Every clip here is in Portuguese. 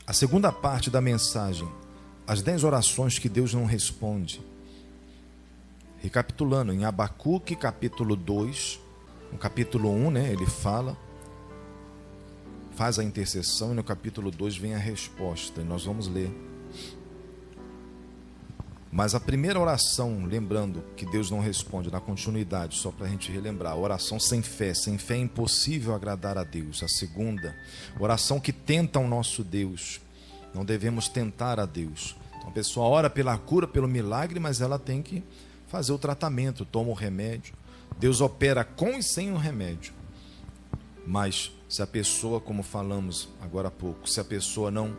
A segunda parte da mensagem, as 10 orações que Deus não responde. Recapitulando, em Abacuque, capítulo 2, no capítulo 1, né, ele fala, faz a intercessão, e no capítulo 2 vem a resposta, e nós vamos ler. Mas a primeira oração, lembrando que Deus não responde, na continuidade, só para a gente relembrar, a oração sem fé é impossível agradar a Deus. A segunda, oração que tenta o nosso Deus, não devemos tentar a Deus. Então a pessoa ora pela cura, pelo milagre, mas ela tem que fazer o tratamento, toma o remédio. Deus opera com e sem o remédio. Mas se a pessoa, como falamos agora há pouco, se a pessoa não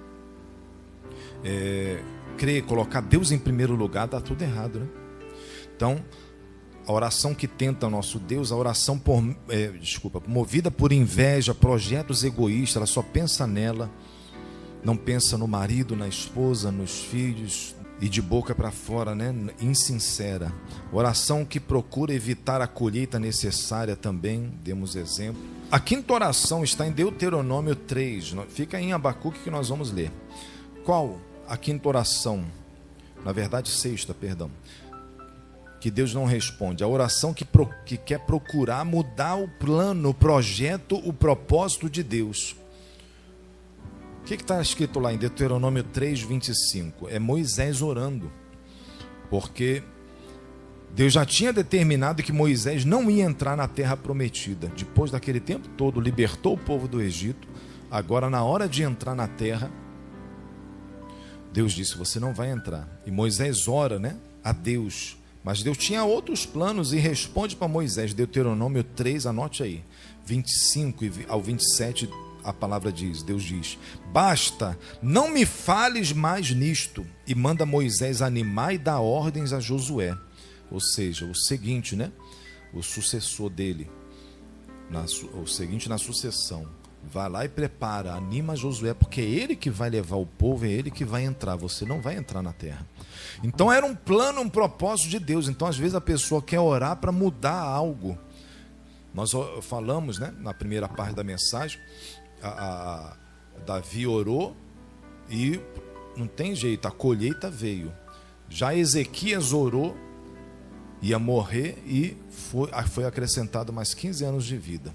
crer, colocar Deus em primeiro lugar, dá tudo errado, né? Então, a oração que tenta o nosso Deus, a oração movida por inveja, projetos egoístas, ela só pensa nela, não pensa no marido, na esposa, nos filhos, e de boca para fora, né? Insincera. Oração que procura evitar a colheita necessária também, demos exemplo. A quinta oração está em Deuteronômio 3, fica em Abacuque que nós vamos ler. Qual a quinta oração? Na verdade, sexta, perdão. Que Deus não responde. A oração que quer procurar mudar o plano, o projeto, o propósito de Deus. O que está escrito lá em Deuteronômio 3, 25? É Moisés orando. Porque Deus já tinha determinado que Moisés não ia entrar na terra prometida. Depois daquele tempo todo, libertou o povo do Egito. Agora, na hora de entrar na terra, Deus disse, você não vai entrar. E Moisés ora, né, a Deus. Mas Deus tinha outros planos e responde para Moisés. Deuteronômio 3, anote aí. 25 ao 27, a palavra diz, Deus diz, basta, não me fales mais nisto. E manda Moisés animar e dar ordens a Josué. Ou seja, o seguinte, né, o sucessor dele, o seguinte na sucessão. Vai lá e prepara, anima Josué, porque é ele que vai levar o povo, é ele que vai entrar, você não vai entrar na terra. Então era um plano, um propósito de Deus. Então às vezes a pessoa quer orar para mudar algo. Nós falamos, né, na primeira parte da mensagem, Davi orou e não tem jeito, a colheita veio. Já Ezequias orou, ia morrer e foi acrescentado mais 15 anos de vida.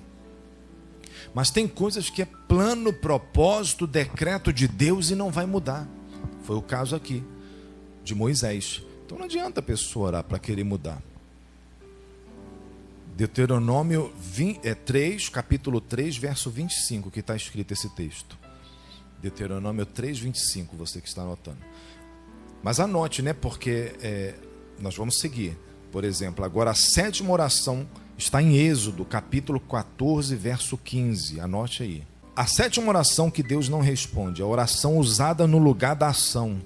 Mas tem coisas que é plano, propósito, decreto de Deus e não vai mudar. Foi o caso aqui, de Moisés. Então não adianta a pessoa orar para querer mudar. Deuteronômio 3, capítulo 3, verso 25, que está escrito esse texto. Deuteronômio 3, 25, você que está anotando. Mas anote, né? Porque nós vamos seguir. Por exemplo, agora a sétima oração está em Êxodo, capítulo 14, verso 15. Anote aí. A sétima oração que Deus não responde, a oração usada no lugar da ação.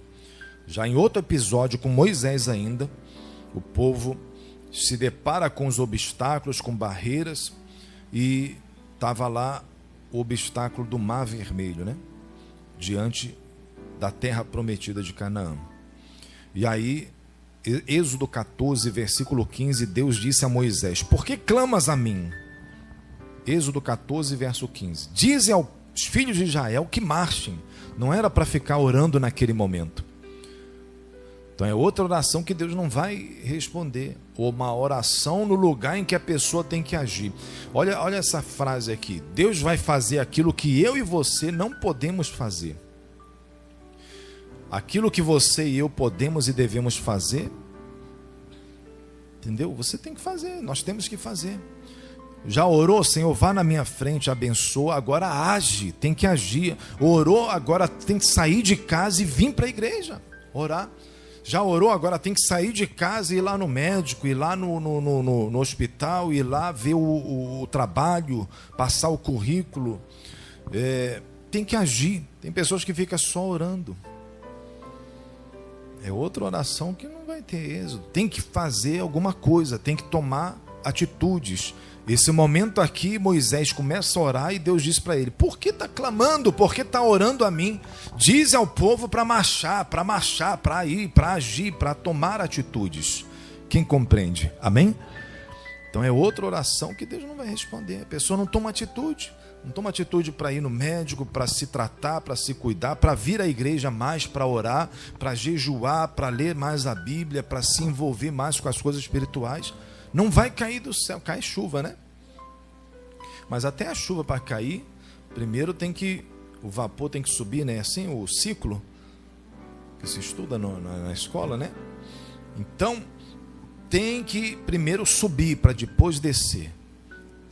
Já em outro episódio, com Moisés ainda, o povo se depara com os obstáculos, com barreiras, e estava lá o obstáculo do Mar Vermelho, né? Diante da terra prometida de Canaã. E aí, Êxodo 14, versículo 15, Deus disse a Moisés, por que clamas a mim? Êxodo 14, verso 15. Dize aos filhos de Israel que marchem. Não era para ficar orando naquele momento. Então é outra oração que Deus não vai responder. Ou uma oração no lugar em que a pessoa tem que agir. Olha essa frase aqui. Deus vai fazer aquilo que eu e você não podemos fazer. Aquilo que você e eu podemos e devemos fazer, entendeu? Você tem que fazer, nós temos que fazer. Já orou, Senhor, vá na minha frente, abençoa, agora age, tem que agir. Orou, agora tem que sair de casa e vir para a igreja, orar. Já orou, agora tem que sair de casa e ir lá no médico, ir lá no hospital, ir lá ver o trabalho, passar o currículo. Tem que agir, tem pessoas que ficam só orando. É outra oração que não vai ter êxito. Tem que fazer alguma coisa, tem que tomar atitudes. Esse momento aqui, Moisés começa a orar e Deus diz para ele, por que está clamando? Por que está orando a mim? Diz ao povo para marchar, para ir, para agir, para tomar atitudes. Quem compreende? Amém? Então é outra oração que Deus não vai responder. A pessoa não toma atitude. Não toma atitude para ir no médico, para se tratar, para se cuidar, para vir à igreja mais, para orar, para jejuar, para ler mais a Bíblia, para se envolver mais com as coisas espirituais. Não vai cair do céu, cai chuva, né? Mas até a chuva para cair, primeiro o vapor tem que subir, né? Assim, o ciclo que se estuda na escola, né? Então, tem que primeiro subir para depois descer.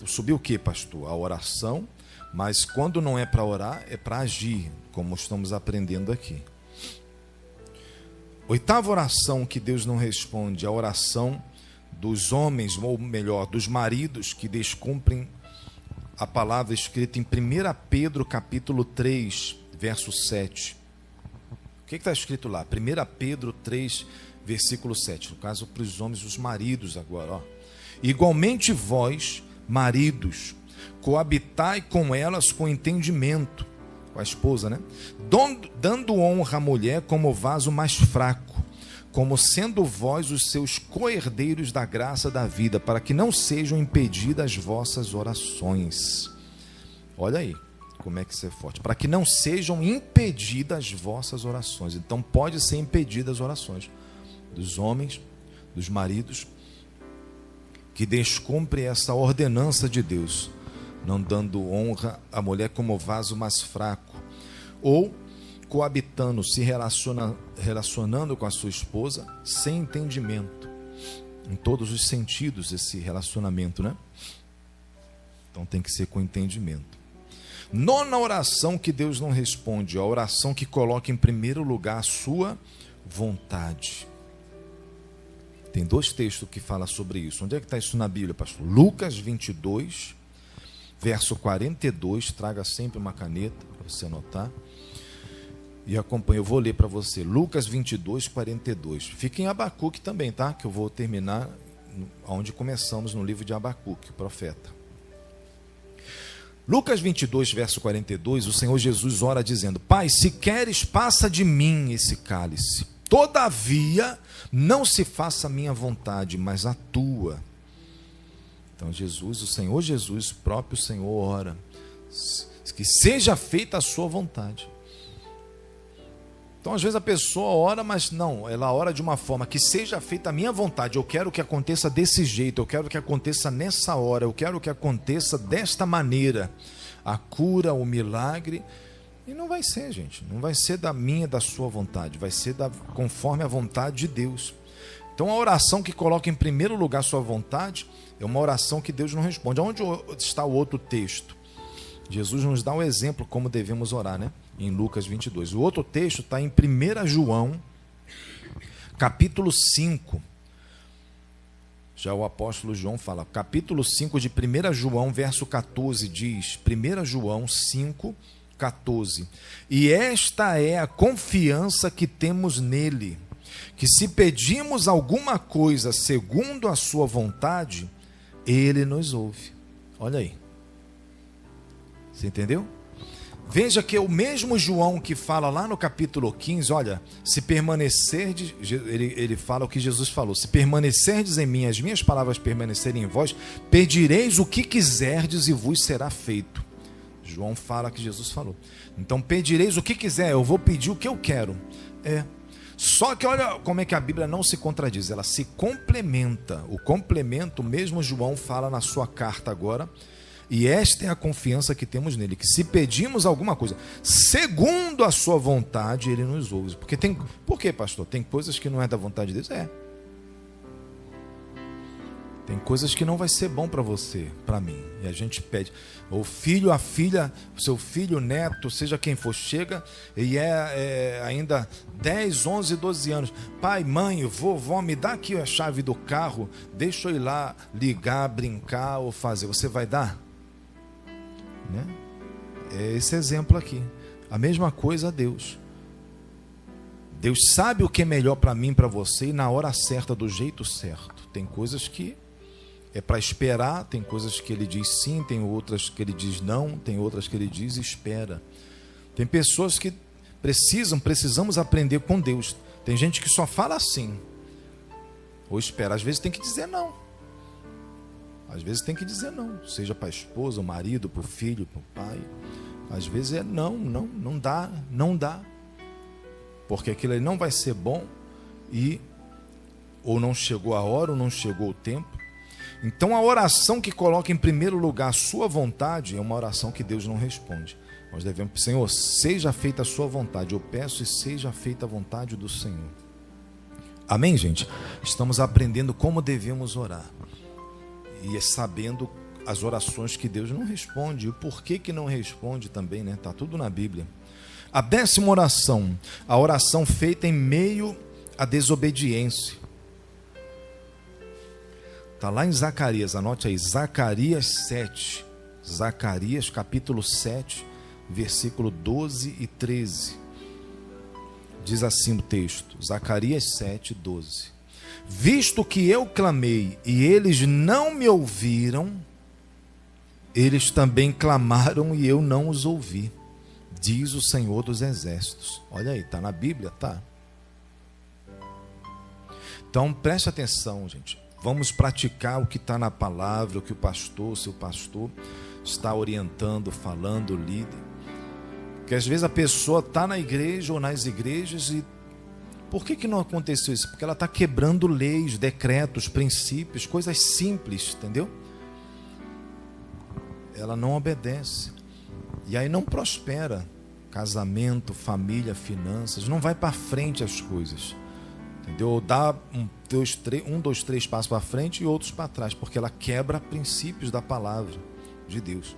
Subir o que, pastor? A oração, mas quando não é para orar, é para agir, como estamos aprendendo aqui. Oitava oração que Deus não responde, a oração dos homens, ou melhor, dos maridos que descumprem a palavra escrita em 1 Pedro capítulo 3, verso 7. O que está escrito lá? 1 Pedro 3, versículo 7. No caso, para os homens, os maridos agora. Ó. Igualmente vós, maridos, coabitai com elas com entendimento, com a esposa, né? Dando honra à mulher como vaso mais fraco, como sendo vós os seus coherdeiros da graça da vida, para que não sejam impedidas as vossas orações. Olha aí, como é que isso é forte. Para que não sejam impedidas as vossas orações. Então pode ser impedidas as orações dos homens, dos maridos, que descumpre essa ordenança de Deus, não dando honra à mulher como vaso mais fraco, ou coabitando, se relacionando com a sua esposa sem entendimento, em todos os sentidos esse relacionamento, né? Então tem que ser com entendimento. Nona oração que Deus não responde, a oração que coloca em primeiro lugar a sua vontade. Tem dois textos que falam sobre isso. Onde é que está isso na Bíblia, pastor? Lucas 22, verso 42. Traga sempre uma caneta para você anotar. E acompanhe, eu vou ler para você. Lucas 22, 42. Fica em Abacuque também, tá? Que eu vou terminar onde começamos, no livro de Abacuque, o profeta. Lucas 22, verso 42, o Senhor Jesus ora dizendo: Pai, se queres, passa de mim esse cálice. Todavia, não se faça a minha vontade, mas a tua. Então Jesus, o Senhor Jesus, o próprio Senhor ora, que seja feita a sua vontade. Então às vezes a pessoa ora, mas não, ela ora de uma forma que seja feita a minha vontade. Eu quero que aconteça desse jeito, eu quero que aconteça nessa hora, eu quero que aconteça desta maneira. A cura, o milagre. E não vai ser, gente, não vai ser da minha, da sua vontade, vai ser conforme a vontade de Deus. Então a oração que coloca em primeiro lugar a sua vontade é uma oração que Deus não responde. Onde está o outro texto? Jesus nos dá o exemplo como devemos orar, né? Em Lucas 22. O outro texto está em 1 João, capítulo 5. Já o apóstolo João fala, capítulo 5 de 1 João, verso 14, diz, 1 João 5, 14. E esta é a confiança que temos nele, que se pedimos alguma coisa segundo a sua vontade, ele nos ouve. Olha aí. Você entendeu? Veja que é o mesmo João que fala lá no capítulo 15, olha, se permanecerdes, ele fala o que Jesus falou, se permanecerdes em mim, as minhas palavras permanecerem em vós, pedireis o que quiserdes e vos será feito. João fala que Jesus falou. Então pedireis o que quiser, eu vou pedir o que eu quero. Só que olha como é que a Bíblia não se contradiz, ela se complementa. O complemento, mesmo João fala na sua carta agora, e esta é a confiança que temos nele, que se pedimos alguma coisa segundo a sua vontade, ele nos ouve. Por quê, pastor? Tem coisas que não é da vontade de Deus? Tem coisas que não vai ser bom para você, para mim. E a gente pede, o filho, a filha, seu filho, neto, seja quem for, chega e ainda 10, 11, 12 anos. Pai, mãe, vovó, me dá aqui a chave do carro, deixa eu ir lá ligar, brincar ou fazer. Você vai dar? Né? É esse exemplo aqui. A mesma coisa a Deus. Deus sabe o que é melhor para mim, para você, e na hora certa, do jeito certo. Tem coisas que é para esperar, tem coisas que ele diz sim, tem outras que ele diz não, tem outras que ele diz espera. Tem pessoas que precisamos aprender com Deus. Tem gente que só fala assim, ou espera. Às vezes tem que dizer não. Às vezes tem que dizer não, seja para a esposa, o marido, para o filho, para o pai. Às vezes é não dá. Porque aquilo aí não vai ser bom e ou não chegou a hora ou não chegou o tempo. Então a oração que coloca em primeiro lugar a sua vontade é uma oração que Deus não responde. Nós devemos, Senhor, seja feita a sua vontade. Eu peço e seja feita a vontade do Senhor. Amém, gente? Estamos aprendendo como devemos orar. E sabendo as orações que Deus não responde. E o porquê que não responde também, né? Está tudo na Bíblia. A 10ª oração. A oração feita em meio à desobediência. Está lá em Zacarias. Anote aí. Zacarias 7. Zacarias capítulo 7. Versículo 12 e 13. Diz assim o texto. Zacarias 7, 12. Visto que eu clamei e eles não me ouviram, eles também clamaram e eu não os ouvi, diz o Senhor dos Exércitos. Olha aí, está na Bíblia, tá? Então preste atenção, gente. Vamos praticar o que está na palavra, o que o seu pastor está orientando, falando, líder. Porque às vezes a pessoa está na igreja ou nas igrejas e por que não aconteceu isso? Porque ela está quebrando leis, decretos, princípios, coisas simples, entendeu? Ela não obedece. E aí não prospera. Casamento, família, finanças, não vai para frente as coisas. Entendeu? Ou dá 2, 3 passos para frente e outros para trás, porque ela quebra princípios da palavra de Deus.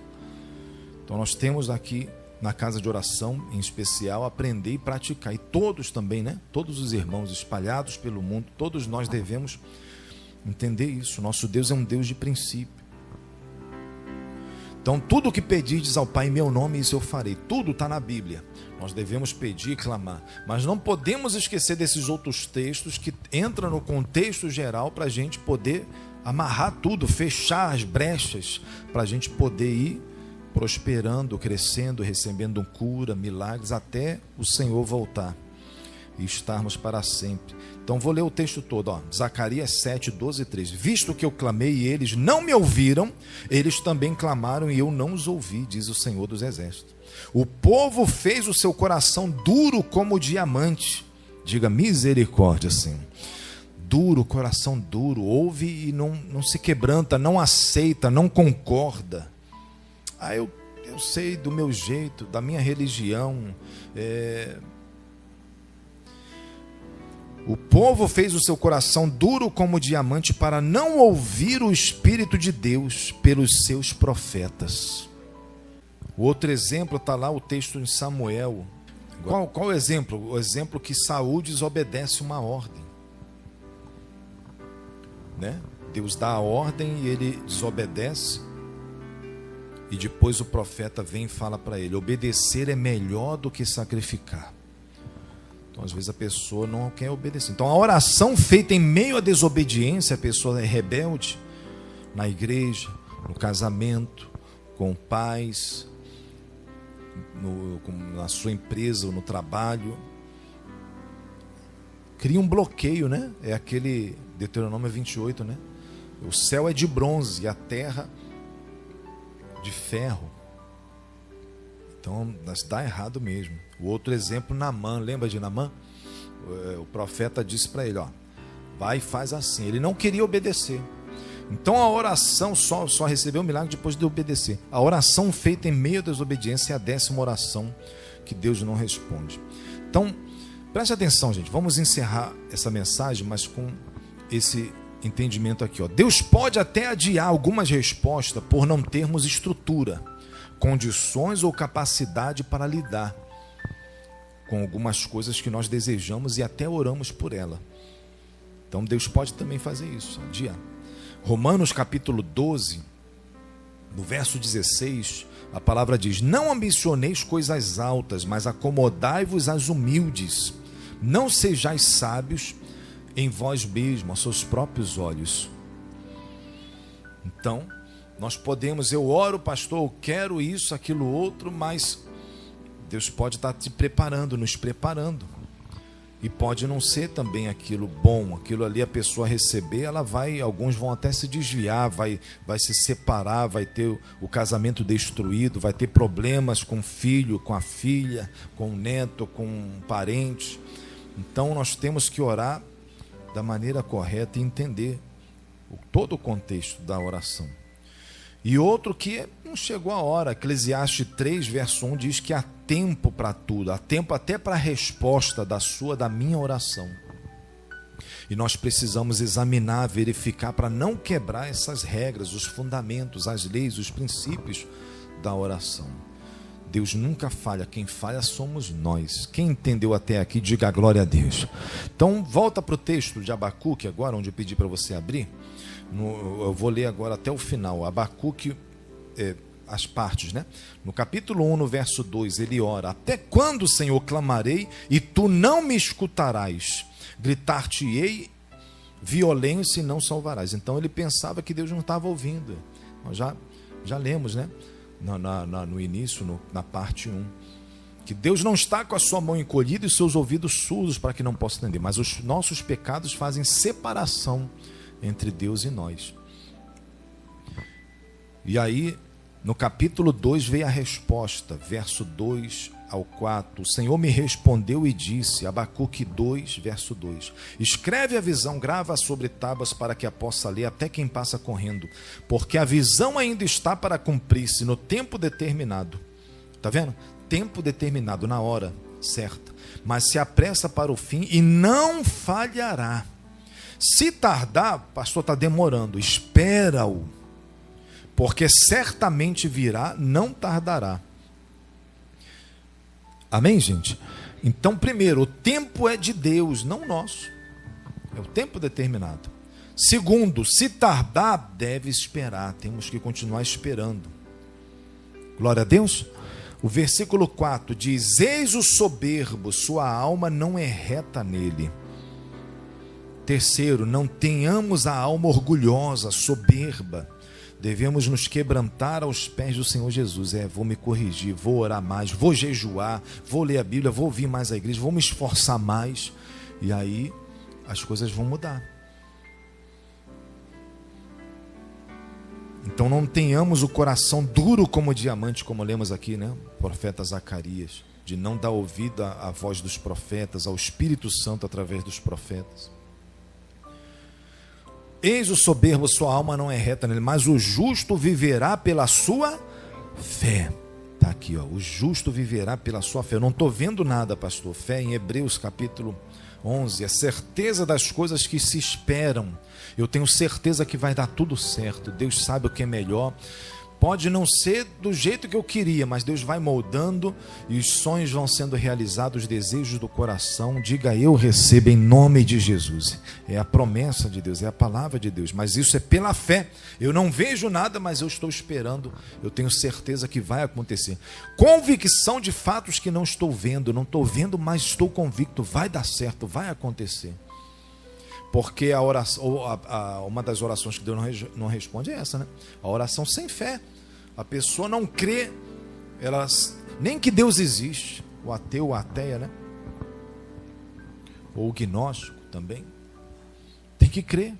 Então nós temos aqui na casa de oração, em especial, aprender e praticar. E todos também, né? Todos os irmãos espalhados pelo mundo, todos nós devemos entender isso. Nosso Deus é um Deus de princípio. Então, tudo o que pedirdes ao Pai em meu nome, isso eu farei. Tudo está na Bíblia. Nós devemos pedir e clamar. Mas não podemos esquecer desses outros textos que entram no contexto geral para a gente poder amarrar tudo, fechar as brechas, para a gente poder ir prosperando, crescendo, recebendo cura, milagres, até o Senhor voltar e estarmos para sempre. Então vou ler o texto todo, ó. Zacarias 7, 12 e 13. Visto que eu clamei e eles não me ouviram, eles também clamaram e eu não os ouvi, diz o Senhor dos Exércitos. O povo fez o seu coração duro como diamante. Diga misericórdia, Senhor. Duro, coração duro, ouve e não se quebranta, não aceita, não concorda. Eu sei do meu jeito, da minha religião. O povo fez o seu coração duro como diamante para não ouvir o Espírito de Deus pelos seus profetas. O outro exemplo está lá, o texto em Samuel. Qual o exemplo? O exemplo que Saul desobedece uma ordem, né? Deus dá a ordem e ele desobedece. E depois o profeta vem e fala para ele: obedecer é melhor do que sacrificar. Então às vezes a pessoa não quer obedecer. Então a oração feita em meio à desobediência, a pessoa é rebelde na igreja, no casamento, com pais, na sua empresa ou no trabalho, cria um bloqueio, né? É aquele Deuteronômio 28, né? O céu é de bronze e a terra de ferro. Então dá errado mesmo. O outro exemplo, Naamã. Lembra de Naamã? O profeta disse para ele, ó, vai e faz assim. Ele não queria obedecer. Então a oração só recebeu o milagre depois de obedecer. A oração feita em meio à desobediência é a 10ª oração que Deus não responde. Então preste atenção, gente. Vamos encerrar essa mensagem, mas com esse entendimento aqui, ó. Deus pode até adiar algumas respostas por não termos estrutura, condições ou capacidade para lidar com algumas coisas que nós desejamos e até oramos por ela. Então Deus pode também fazer isso, adiar. Romanos capítulo 12, no verso 16, a palavra diz: não ambicioneis coisas altas, mas acomodai-vos às humildes. Não sejais sábios em vós mesmos, aos seus próprios olhos. Então, nós podemos, eu oro, pastor, eu quero isso, aquilo, outro, mas Deus pode estar te preparando, nos preparando. E pode não ser também aquilo bom, aquilo ali a pessoa receber, alguns vão até se desviar, vai se separar, vai ter o casamento destruído, vai ter problemas com o filho, com a filha, com o neto, com um parente. Então nós temos que orar da maneira correta e entender todo o contexto da oração. E outro que não chegou a hora, Eclesiastes 3, verso 1 diz que há tempo para tudo, há tempo até para a resposta da minha oração. E nós precisamos examinar, verificar para não quebrar essas regras, os fundamentos, as leis, os princípios da oração. Deus nunca falha, quem falha somos nós. Quem entendeu até aqui, diga glória a Deus. Então, volta para o texto de Abacuque agora, onde eu pedi para você abrir. Eu vou ler agora até o final. Abacuque, as partes, né? No capítulo 1, no verso 2, ele ora: até quando, Senhor, clamarei e tu não me escutarás? Gritar-te-ei violência e não salvarás. Então ele pensava que Deus não estava ouvindo. Nós já lemos, né? No início, na parte 1, que Deus não está com a sua mão encolhida e seus ouvidos surdos para que não possa entender, mas os nossos pecados fazem separação entre Deus e nós. E aí, no capítulo 2 veio a resposta, verso 2 ao 4. O Senhor me respondeu e disse, Abacuque 2, verso 2: escreve a visão, grava sobre tábuas para que a possa ler até quem passa correndo, porque a visão ainda está para cumprir-se no tempo determinado. Está vendo? Tempo determinado, na hora certa, mas se apressa para o fim e não falhará. Se tardar, pastor, está demorando, espera-o, porque certamente virá, não tardará. Amém, gente? Então, primeiro, o tempo é de Deus, não nosso. É o tempo determinado. Segundo, se tardar, deve esperar. Temos que continuar esperando. Glória a Deus. O versículo 4 diz: eis o soberbo, sua alma não é reta nele. Terceiro, não tenhamos a alma orgulhosa, soberba. Devemos nos quebrantar aos pés do Senhor Jesus. Vou me corrigir, vou orar mais, vou jejuar, vou ler a Bíblia, vou vir mais à igreja, vou me esforçar mais. E aí as coisas vão mudar. Então não tenhamos o coração duro como diamante, como lemos aqui, né? O profeta Zacarias, de não dar ouvido à voz dos profetas, ao Espírito Santo através dos profetas. Eis o soberbo, sua alma não é reta nele, mas o justo viverá pela sua fé. Está aqui, ó, o justo viverá pela sua fé. Eu não estou vendo nada, pastor. Fé em Hebreus capítulo 11, a certeza das coisas que se esperam. Eu tenho certeza que vai dar tudo certo. Deus sabe o que é melhor. Pode não ser do jeito que eu queria, mas Deus vai moldando e os sonhos vão sendo realizados, os desejos do coração. Diga: eu recebo em nome de Jesus. É a promessa de Deus, é a palavra de Deus, mas isso é pela fé. Eu não vejo nada, mas eu estou esperando. Eu tenho certeza que vai acontecer. Convicção de fatos que não estou vendo, mas estou convicto, vai dar certo, vai acontecer. Porque a oração, uma das orações que Deus não responde é essa, né? A oração sem fé. A pessoa não crê, nem que Deus existe. O ateu, a ateia, né? Ou o gnóstico também. Tem que crer.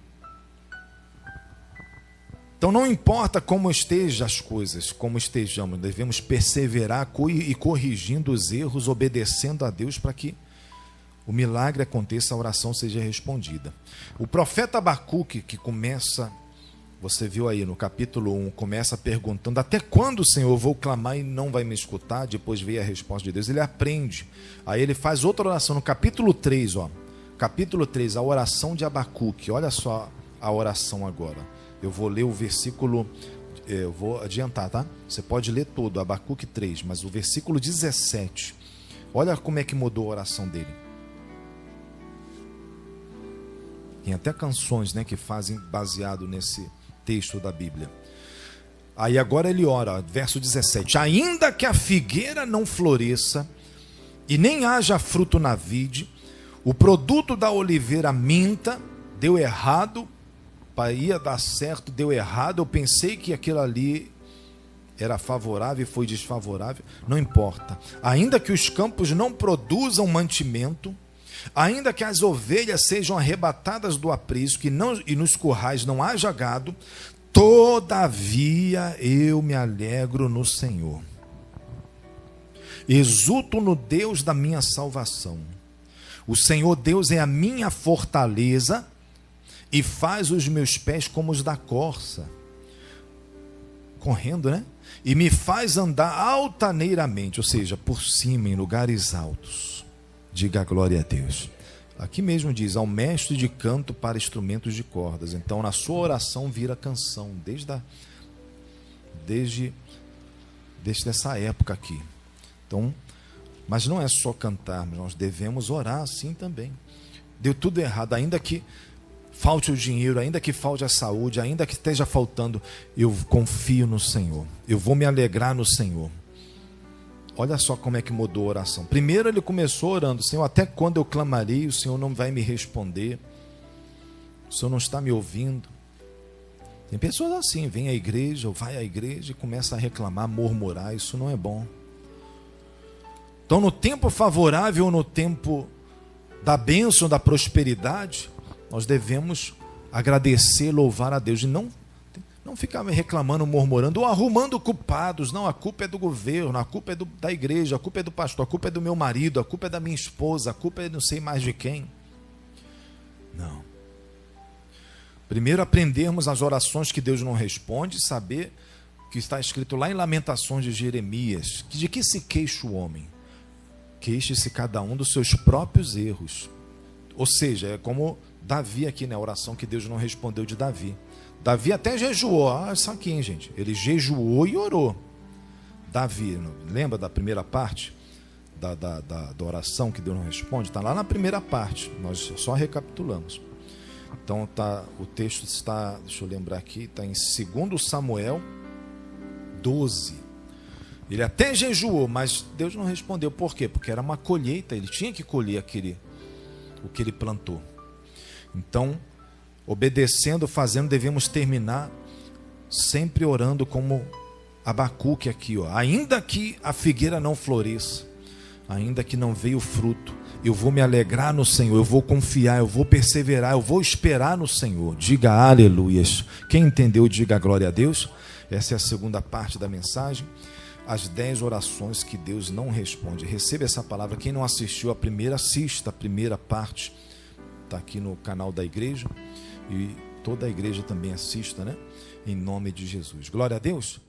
Então não importa como estejam as coisas, como estejamos, devemos perseverar e corrigindo os erros, obedecendo a Deus para que o milagre aconteça, a oração seja respondida. O profeta Abacuque, que começa, você viu aí no capítulo 1, começa perguntando: até quando, Senhor, vou clamar e não vai me escutar? Depois veio a resposta de Deus, ele aprende. Aí ele faz outra oração no capítulo 3, ó. Capítulo 3, a oração de Abacuque. Olha só a oração agora. Eu vou ler o versículo, eu vou adiantar, tá? Você pode ler todo, Abacuque 3, mas o versículo 17. Olha como é que mudou a oração dele. Tem até canções, né, que fazem baseado nesse texto da Bíblia. Aí agora ele ora, verso 17: ainda que a figueira não floresça e nem haja fruto na vide, o produto da oliveira minta, deu errado, ia dar certo, deu errado, eu pensei que aquilo ali era favorável e foi desfavorável, não importa. Ainda que os campos não produzam mantimento, Ainda que as ovelhas sejam arrebatadas do aprisco e nos currais não haja gado, todavia eu me alegro no Senhor. Exulto no Deus da minha salvação. O Senhor Deus é a minha fortaleza e faz os meus pés como os da corça. Correndo, né? E me faz andar altaneiramente, ou seja, por cima, em lugares altos. Diga glória a Deus. Aqui mesmo diz, ao mestre de canto para instrumentos de cordas. Então, na sua oração vira canção, desde essa época aqui. Então, mas não é só cantarmos, nós devemos orar assim também. Deu tudo errado, ainda que falte o dinheiro, ainda que falte a saúde, ainda que esteja faltando, eu confio no Senhor, eu vou me alegrar no Senhor. Olha só como é que mudou a oração. Primeiro ele começou orando, Senhor, até quando eu clamarei, o Senhor não vai me responder, o Senhor não está me ouvindo. Tem pessoas assim, vem à igreja, ou vai à igreja e começa a reclamar, murmurar, isso não é bom. Então, no tempo favorável, no tempo da bênção, da prosperidade, nós devemos agradecer, louvar a Deus e não ficar reclamando, murmurando ou arrumando culpados. Não, a culpa é do governo, a culpa é da igreja, a culpa é do pastor, a culpa é do meu marido, a culpa é da minha esposa, a culpa é não sei mais de quem. Não. Primeiro aprendermos as orações que Deus não responde, saber que está escrito lá em Lamentações de Jeremias, que de que se queixa o homem? Queixe-se cada um dos seus próprios erros. Ou seja, é como Davi aqui, né? A oração que Deus não respondeu de Davi. Davi até jejuou. Isso aqui, hein, gente? Ele jejuou e orou. Davi, lembra da primeira parte da oração que Deus não responde? Está lá na primeira parte. Nós só recapitulamos. Então, o texto está, deixa eu lembrar aqui, está em 2 Samuel 12. Ele até jejuou, mas Deus não respondeu. Por quê? Porque era uma colheita, ele tinha que colher o que ele plantou. Então, obedecendo, fazendo, devemos terminar sempre orando como Abacuque aqui, ó. Ainda que a figueira não floresça, ainda que não veio fruto, eu vou me alegrar no Senhor, eu vou confiar, eu vou perseverar, eu vou esperar no Senhor. Diga aleluias. Quem entendeu, diga glória a Deus. Essa é a segunda parte da mensagem. As 10 orações que Deus não responde. Receba essa palavra. Quem não assistiu a primeira, assista a primeira parte. Está aqui no canal da igreja. E toda a igreja também assista, né? Em nome de Jesus. Glória a Deus.